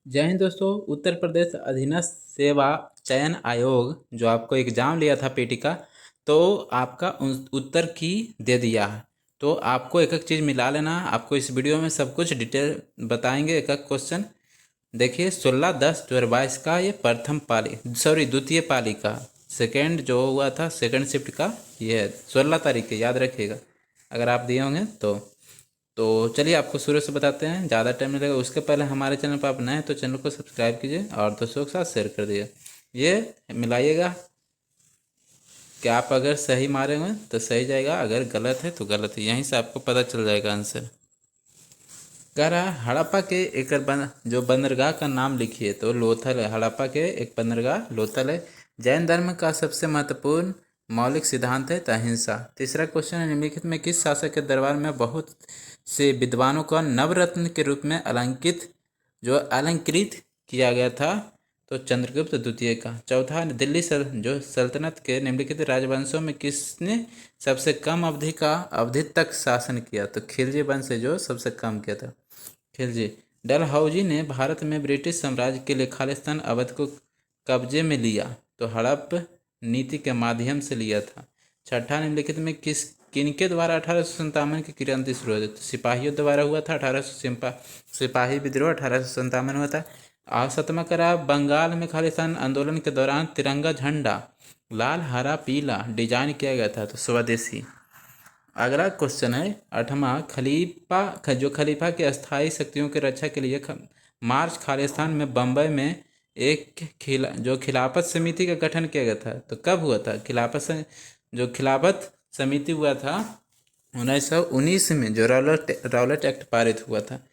जय हिंद दोस्तों। उत्तर प्रदेश अधीनस्थ सेवा चयन आयोग जो आपको एग्ज़ाम लिया था पीटी का, तो आपका उत्तर की दे दिया है। तो आपको एक एक चीज़ मिला लेना। आपको इस वीडियो में सब कुछ डिटेल बताएंगे, एक एक क्वेश्चन। देखिए 16/10/2022 का ये प्रथम पाली, सॉरी द्वितीय पाली का सेकेंड जो हुआ था, सेकेंड शिफ्ट का ये 16 तारीख के, याद रखिएगा अगर आप दिए होंगे तो चलिए आपको शुरू से बताते हैं, ज़्यादा टाइम नहीं लगेगा। उसके पहले हमारे चैनल पर आप नए हैं तो चैनल को सब्सक्राइब कीजिए और दोस्तों के साथ शेयर कर दिए। ये मिलाइएगा कि आप अगर सही मारेंगे तो सही जाएगा, अगर गलत है तो गलत है। यहीं से आपको पता चल जाएगा आंसर। कह रहा है हड़प्पा के एक जो बंदरगाह का नाम लिखिए, तो लोथल है। हड़प्पा के एक बंदरगाह लोथल है। जैन धर्म का सबसे महत्वपूर्ण मौलिक सिद्धांत है अहिंसा। तीसरा क्वेश्चन है, निम्नलिखित में किस शासक के दरबार में बहुत से विद्वानों को नवरत्न के रूप में अलंकृत किया गया था? तो चंद्रगुप्त द्वितीय का। चौथा, दिल्ली जो सल्तनत के निम्नलिखित राजवंशों में किसने सबसे कम अवधि तक शासन किया? तो खिलजी वंश से जो सबसे कम किया था, खिलजी। डलहौजी ने भारत में ब्रिटिश साम्राज्य के लिए खालिस्तान अवध को कब्जे में लिया, तो हड़प नीति के माध्यम से लिया था। छठा, निम्नलिखित में किनके द्वारा 1857 की क्रांति शुरू हुई? तो सिपाहियों द्वारा हुआ था। 1800 सिपाही विद्रोह 1857 हुआ था। और सतमा करा, बंगाल में खालिस्तान आंदोलन के दौरान तिरंगा झंडा लाल हरा पीला डिजाइन किया गया था, तो स्वदेशी। अगला क्वेश्चन है आठवां, जो खलीफा के अस्थायी शक्तियों की रक्षा के लिए मार्च खालिस्तान में बम्बई में एक खिलाफत समिति का गठन किया गया था, तो कब हुआ था? जो खिलाफत समिति हुआ था 1919 में, जो रॉलेट एक्ट पारित हुआ था।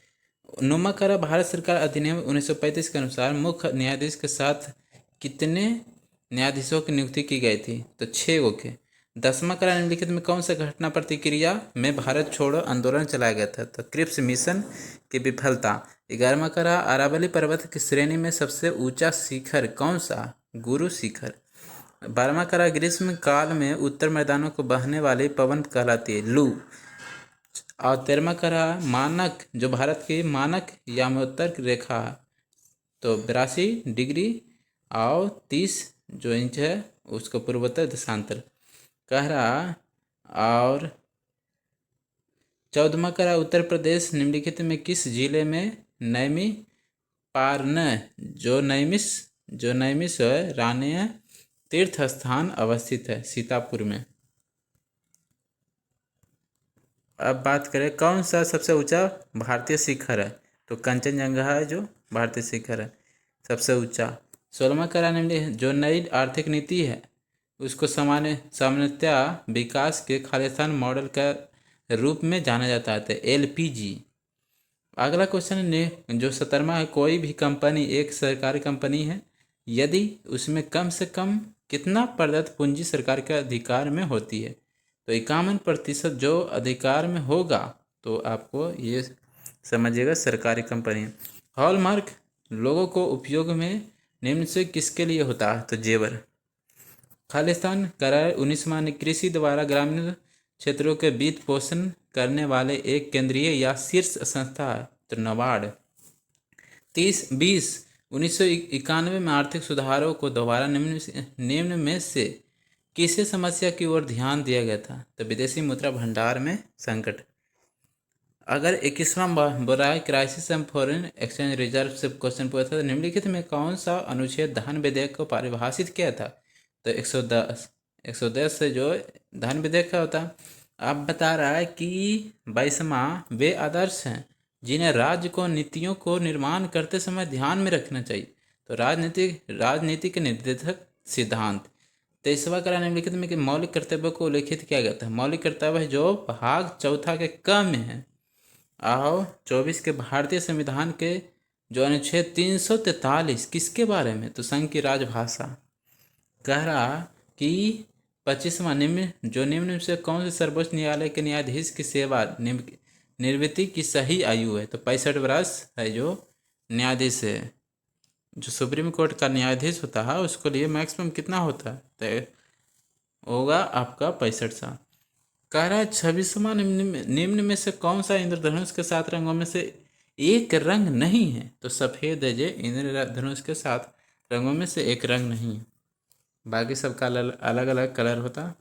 नुमा करा, भारत सरकार अधिनियम 1935 के अनुसार मुख्य न्यायाधीश के साथ कितने न्यायाधीशों की नियुक्ति की गई थी? तो 6 गो के। 10वां करा, निम्नलिखित में कौन सा घटना प्रतिक्रिया में भारत छोड़ो आंदोलन चलाया गया था? तो क्रिप्स मिशन की विफलता। 11वां करा, अरावली पर्वत की श्रेणी में सबसे ऊंचा शिखर कौन सा? गुरु शिखर। 12वां करा, ग्रीष्म काल में उत्तर मैदानों को बहने वाली पवन कहलाती है? लू। और 13वां करा, मानक जो भारत की मानक यामोत्तर रेखा, तो 82 डिग्री और 30 है उसको पूर्वोत्तर देशांतर कह रहा। और 14वां करा, उत्तर प्रदेश निम्नलिखित में किस जिले में नैमी पारन जो नैमिष है रानीय तीर्थ स्थान अवस्थित है? सीतापुर में। अब बात करें कौन सा सबसे ऊंचा भारतीय शिखर है? तो कंचनजंगा है जो भारतीय शिखर है सबसे ऊंचा। 16वां करा, निम्नलिखित जो नई आर्थिक नीति है उसको सामान्यतया विकास के खालिस्तान मॉडल का रूप में जाना जाता है, LPG। अगला क्वेश्चन है जो 17वां है, कोई भी कंपनी एक सरकारी कंपनी है यदि उसमें कम से कम कितना प्रदत्त पूंजी सरकार के अधिकार में होती है? तो 51% जो अधिकार में होगा, तो आपको ये समझिएगा सरकारी कंपनी। हॉलमार्क लोगों को उपयोग में निम्न से किसके लिए होता है? तो जेवर। खालिस्तान करार 19वां, कृषि द्वारा ग्रामीण क्षेत्रों के वित्त पोषण करने वाले एक केंद्रीय या शीर्ष संस्था है? तो नाबार्ड। 1991 में आर्थिक सुधारों को दोबारा निम्न में से किसी समस्या की ओर ध्यान दिया गया था? तो विदेशी मुद्रा भंडार में संकट। अगर 21वां बोरा crisis and foreign exchange reserve से क्वेश्चन पूछा था, निम्नलिखित में कौन सा अनुच्छेद धन विधेयक को परिभाषित किया था? तो 110 से जो धन विधेयक का होता। अब बता रहा है कि 22वां, वे आदर्श हैं जिन्हें राज्य को नीतियों को निर्माण करते समय ध्यान में रखना चाहिए। तो राजनीति के निर्देशक सिद्धांत। 23वां करा, निम्नलिखित में कि मौलिक कर्तव्य को उल्लेखित किया गया था? मौलिक कर्तव्य जो भाग चौथा के क में है। आओ 24 के भारतीय संविधान के जो अनुच्छेद 343 किसके बारे में? तो संघ की राजभाषा। कह रहा कि 25वां, निम्न से कौन से सर्वोच्च न्यायालय के न्यायाधीश की सेवा निवृत्ति की सही आयु है? तो 65 वर्ष है जो न्यायाधीश है। जो सुप्रीम कोर्ट का न्यायाधीश होता है उसको लिए मैक्सिमम कितना होता है? तो होगा आपका 65 साल। कह रहा है 26वां, निम्न में से कौन सा इंद्रधनुष के 7 रंगों में से एक रंग नहीं है। तो सफ़ेद है जो इंद्रधनुष के 7 रंगों में से एक रंग नहीं है, बाकी सबका अलग अलग कलर होता।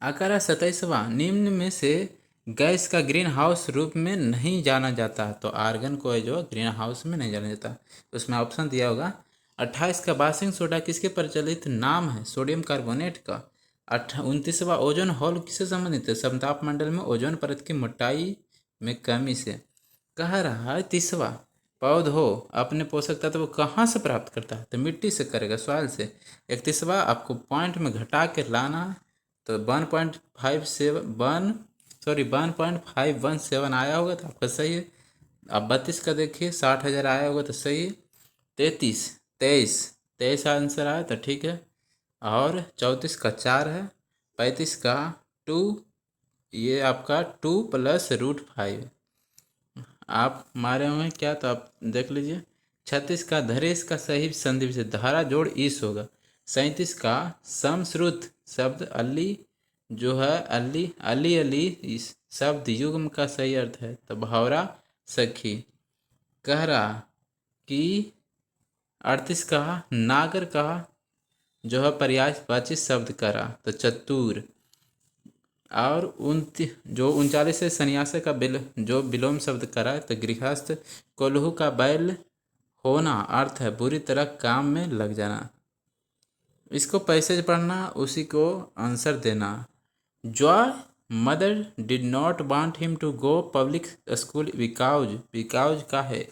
आकार 27वां, निम्न में से गैस का ग्रीन हाउस रूप में नहीं जाना जाता। तो आर्गन को है जो ग्रीन हाउस में नहीं जाना जाता। उसमें ऑप्शन दिया होगा। 28 का बासिंग सोडा किसके प्रचलित नाम है? सोडियम कार्बोनेट का। 29वां, ओजोन होल किससे संबंधित है? समताप मंडल में ओजोन परत की मोटाई में कमी से। कह रहा है 30वां, पौधों अपने पोषक तत्व कहाँ से प्राप्त करता है? तो मिट्टी से करेगा, सॉइल से। 31वां, आपको पॉइंट में घटा के लाना, तो 1.517 आया होगा तो आपका सही है। अब 32 का देखिए, 60,000 आया होगा तो सही है। 23 आंसर आया तो ठीक है। और 34 का 4 है। 35 का 2, ये आपका 2 + √5 आप मारे हुए हैं क्या, तो आप देख लीजिए। 36 का धरेश का सही संधि से धारा जोड़ ईस होगा। 37 का समश्रुत शब्द अली जो है अली अली अली इस शब्द युग्म का सही अर्थ है, तो भौरा सखी। कह रहा कि 38 का नागर का जो है पर्यायवाची शब्द करा, तो चतुर। और 39 से सन्यासी का जो विलोम शब्द करा, तो गृहस्थ। कोल्हू का बैल होना अर्थ है बुरी तरह काम में लग जाना। इसको पैसेज पढ़ना, उसी को आंसर देना। Joy mother did not want him to go public school because का है,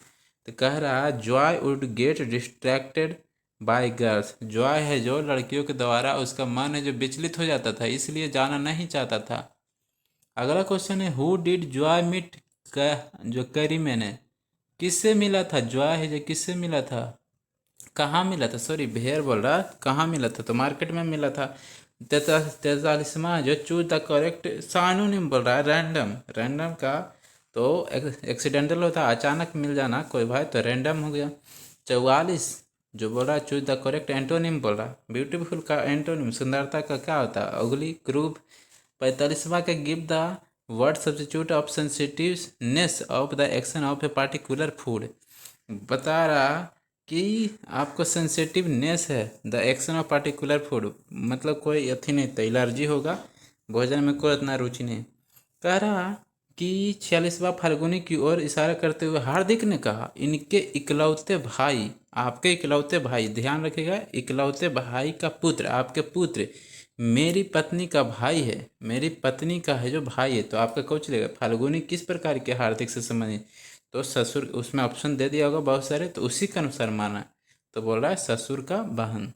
तो कह रहा है Joy would get distracted by girls. Joy है जो लड़कियों के द्वारा उसका मन है जो विचलित हो जाता था, इसलिए जाना नहीं चाहता था। अगला क्वेश्चन है हु डिड जॉय मीट, जो करीमे ने किससे मिला था? जॉय है जो किससे मिला था, कहाँ मिला था? सॉरी भेयर बोल रहा, कहाँ मिला था? तो मार्केट में मिला था। 43वां जो चूज द करेक्ट, सानू नहीं बोल रहा है, रैंडम का तो एक्सीडेंटल होता है, अचानक मिल जाना कोई भाई, तो रैंडम हो गया। 44 जो बोल रहा है चूज द करेक्ट एंटोनिम बोल रहा है। ब्यूटीफुल का एंटोनिम सुंदरता का क्या होता है? अगली क्रूप। 45वां का give the word substitute of sensitiveness of the action of a particular food. बता रहा कि आपको सेंसिटिवनेस है the action of particular food, मतलब कोई अथी नहीं था, एलर्जी होगा, भोजन में कोई इतना रुचि नहीं। कह रहा कि 46वां फाल्गुनी की ओर इशारा करते हुए हार्दिक ने कहा इनके इकलौते भाई, आपके इकलौते भाई, ध्यान रखिएगा, इकलौते भाई का पुत्र, आपके पुत्र मेरी पत्नी का भाई है, मेरी पत्नी का है जो भाई है, तो आपका कौन चलेगा? फाल्गुनी किस प्रकार के हार्दिक से संबंधित? तो ससुर, उसमें ऑप्शन दे दिया होगा बहुत सारे, तो उसी के अनुसार माना, तो बोल रहा है ससुर का बहन।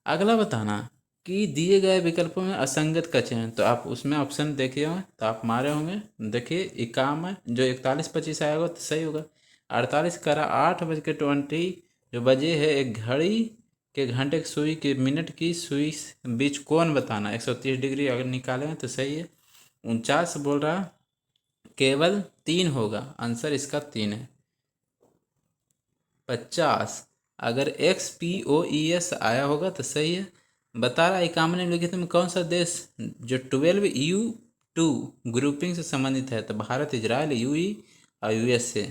अगला बताना कि दिए गए विकल्पों में असंगत का चयन, तो आप उसमें ऑप्शन देखे होंगे तो आप मारे होंगे। देखिए 51 जो 41-25 आएगा तो सही होगा। 48 करा 8:20 जो बजे है, एक घड़ी के घंटे की सुई के मिनट की सुई बीच कोण बताना, 130 डिग्री अगर निकालें तो सही है। 49 बोल रहा केवल 3 होगा, आंसर इसका 3 है। 50 अगर XPOES आया होगा तो सही है। बता रहा 51 निम्नलिखित में कौन सा देश जो 12U2 ग्रुपिंग से संबंधित है, तो भारत, इजराइल, यूई और USA।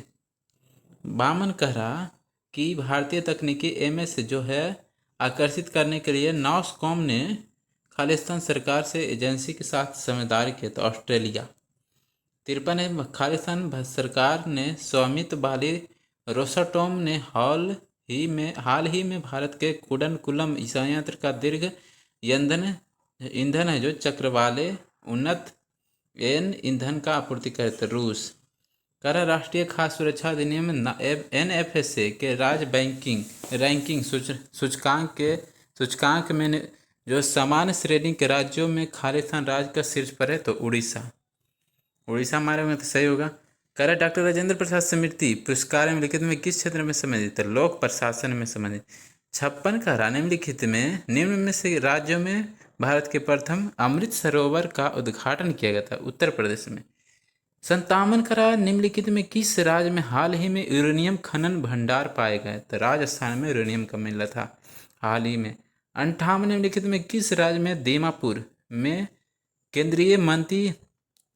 52 कह रहा कि भारतीय तकनीकी MS जो है आकर्षित करने के लिए नॉस्कॉम ने खालिस्तान सरकार से एजेंसी के साथ समझदारी की, तो ऑस्ट्रेलिया। 53 है खालिस्तान सरकार ने स्वामित्व वाली रोसाटोम ने हाल ही में भारत के कुडनकुलम संयंत्र का दीर्घ ईंधन है जो चक्र वाले उन्नत ईंधन का आपूर्ति करते। रूस कर राष्ट्रीय खाद्य सुरक्षा अधिनियम NFSA के राज्य रैंकिंग सूचकांक में जो सामान्य श्रेणी के राज्यों में खालिस्तान राज्य का शीर्ष पर है, तो उड़ीसा मारे में तो सही होगा। करे डॉक्टर राजेंद्र प्रसाद स्मृति पुरस्कार निम्नलिखित में किस क्षेत्र में संबंधित है? लोक प्रशासन में संबंधित। 56 का निम्नलिखित में निम्न में से राज्यों में भारत के प्रथम अमृत सरोवर का उद्घाटन किया गया था, उत्तर प्रदेश में। 57 का निम्नलिखित में किस राज्य में हाल ही में यूरेनियम खनन भंडार पाए गए? तो राजस्थान में यूरेनियम का मिला था हाल ही में। 58 निम्नलिखित में किस राज्य में दीमापुर में केंद्रीय मंत्री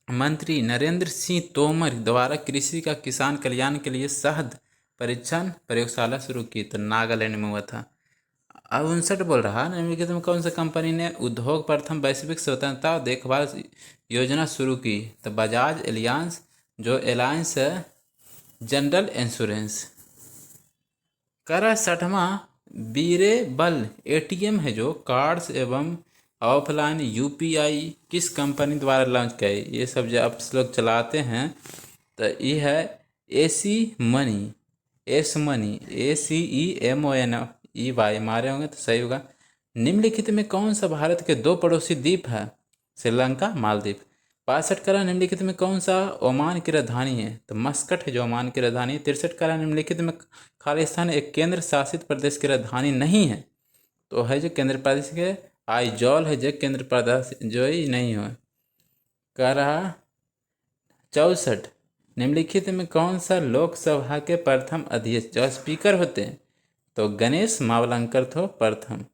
मंत्री नरेंद्र सिंह तोमर द्वारा कृषि का किसान कल्याण के लिए शहद परीक्षण प्रयोगशाला शुरू की। तो नागालैंड में हुआ था। अब 59 बोल रहा निम्नलिखित में कौन सा कंपनी ने उद्योग प्रथम वैश्विक स्वतंत्रता और देखभाल योजना शुरू की। तो बजाज एलियांस, जो एलायंस है जनरल इंश्योरेंस। करा 60वां वीरेबल एटीएम है जो कार्ड्स एवं ऑफलाइन यूपीआई किस कंपनी द्वारा लॉन्च किया है। ये सब जो आप लोग चलाते हैं तो ये है AC money, S money, ACEMONEY मारे होंगे तो सही होगा। निम्नलिखित में कौन सा भारत के दो पड़ोसी द्वीप है। श्रीलंका, मालदीव। 62 करा निम्नलिखित में कौन सा ओमान की राजधानी है। तो मस्कट है जो ओमान की राजधानी है। 63 करा निम्नलिखित में खालिस्तान एक केंद्र शासित प्रदेश की राजधानी नहीं है। तो है जो केंद्र प्रदेश के आइजॉल है जो केंद्र प्रदेश जो ही नहीं हो। कह रहा 64 निम्नलिखित में कौन सा लोकसभा के प्रथम अध्यक्ष जो स्पीकर होते हैं। तो गणेश मावलंकर तो प्रथम।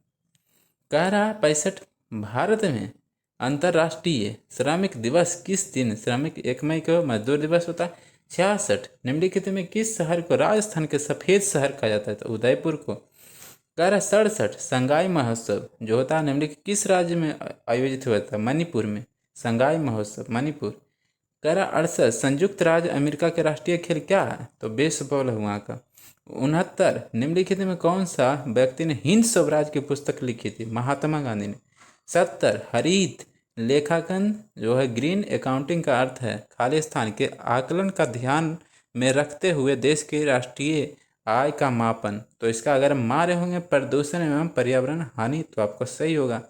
कह रहा 65 भारत में अंतर्राष्ट्रीय श्रमिक दिवस किस दिन। श्रमिक 1 मई को मजदूर दिवस होता है। 66 निम्नलिखित में किस शहर को राजस्थान के सफ़ेद शहर कहा जाता है। तो उदयपुर को। कह रहा 67 संगाई महोत्सव जो होता है निम्नलिखित किस राज्य में आयोजित हुआ था। मणिपुर में। संगाई महोत्सव मणिपुर। कह रहा 68 संयुक्त राज्य अमेरिका के राष्ट्रीय खेल क्या है। तो बेसबॉल है वहाँ का। 69 निम्नलिखित में कौन सा व्यक्ति ने हिंद स्वराज की पुस्तक लिखी थी। महात्मा गांधी ने। 70 हरित लेखांकन जो है ग्रीन अकाउंटिंग का अर्थ है खालिस्तान के आकलन का ध्यान में रखते हुए देश के राष्ट्रीय आय का मापन। तो इसका अगर मारे होंगे प्रदूषण एवं पर्यावरण हानि तो आपको सही होगा।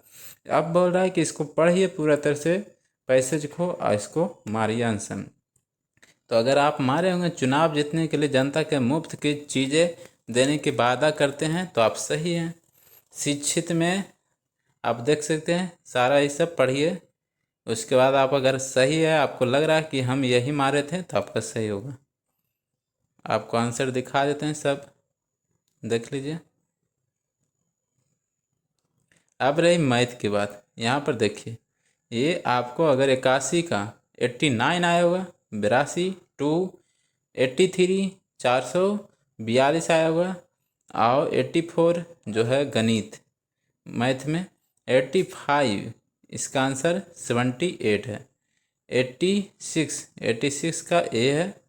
अब बोल रहा है कि इसको पढ़िए पूरा तरह से पैसेज को और इसको मारिए आंसर। तो अगर आप मारे होंगे चुनाव जीतने के लिए जनता के मुफ्त की चीज़ें देने की वादा करते हैं तो आप सही हैं। शिक्षित में आप देख सकते हैं सारा ये सब पढ़िए। उसके बाद आप अगर सही है आपको लग रहा है कि हम यही मारे थे तो आपका सही होगा। आपको आंसर दिखा देते हैं सब देख लीजिए। अब रही मैथ की बात। यहाँ पर देखिए ये आपको अगर 81 का 89 आया होगा, 82 283 442 आया होगा और 84 जो है गणित मैथ में 85 इसका आंसर 78 है। 86 का ए है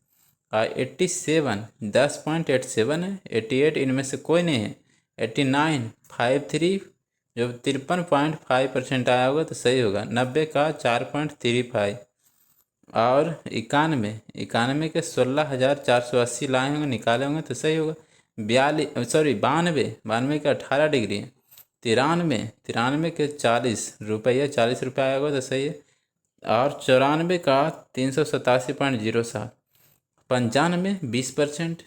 और 87 10.87 है। 88 इनमें से कोई नहीं है। 89 53 जो 53.5% आया होगा तो सही होगा। 90 का 4.35 और 91 के 16,480 लाए होंगे निकाले होंगे तो सही होगा। 92 का 18 डिग्री है। 93 के 40 रुपये आया होगा तो सही है। और 94 का 387.07। 95 20%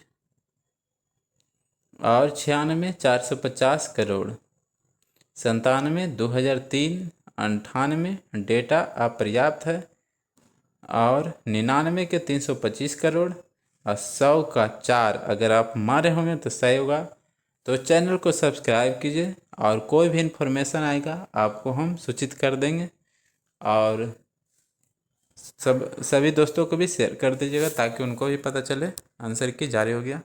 और 96 450 करोड़। 97 2003 98 डेटा अपर्याप्त है और 99 के 325 करोड़ और 100 का 4 अगर आप मारे होंगे तो सही होगा। तो चैनल को सब्सक्राइब कीजिए और कोई भी इन्फॉर्मेशन आएगा आपको हम सूचित कर देंगे और सभी दोस्तों को भी शेयर कर दीजिएगा ताकि उनको भी पता चले आंसर की जारी हो गया।